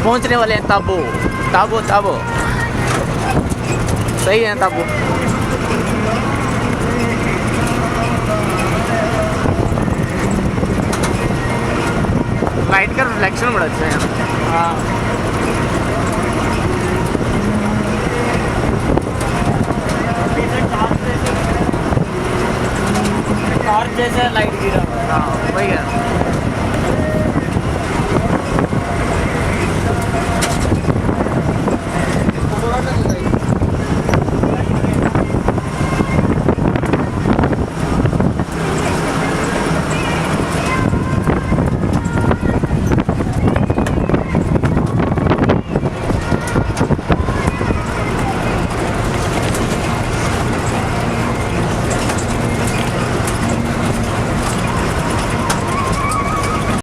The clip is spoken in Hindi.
पहुंचने वाले हैं ताबो। ताबो ताबो सही है ताबो। लाइट का रिफ्लेक्शन बड़ा अच्छा है। हाँ कार जैसा लाइट गिरा। हाँ वही है।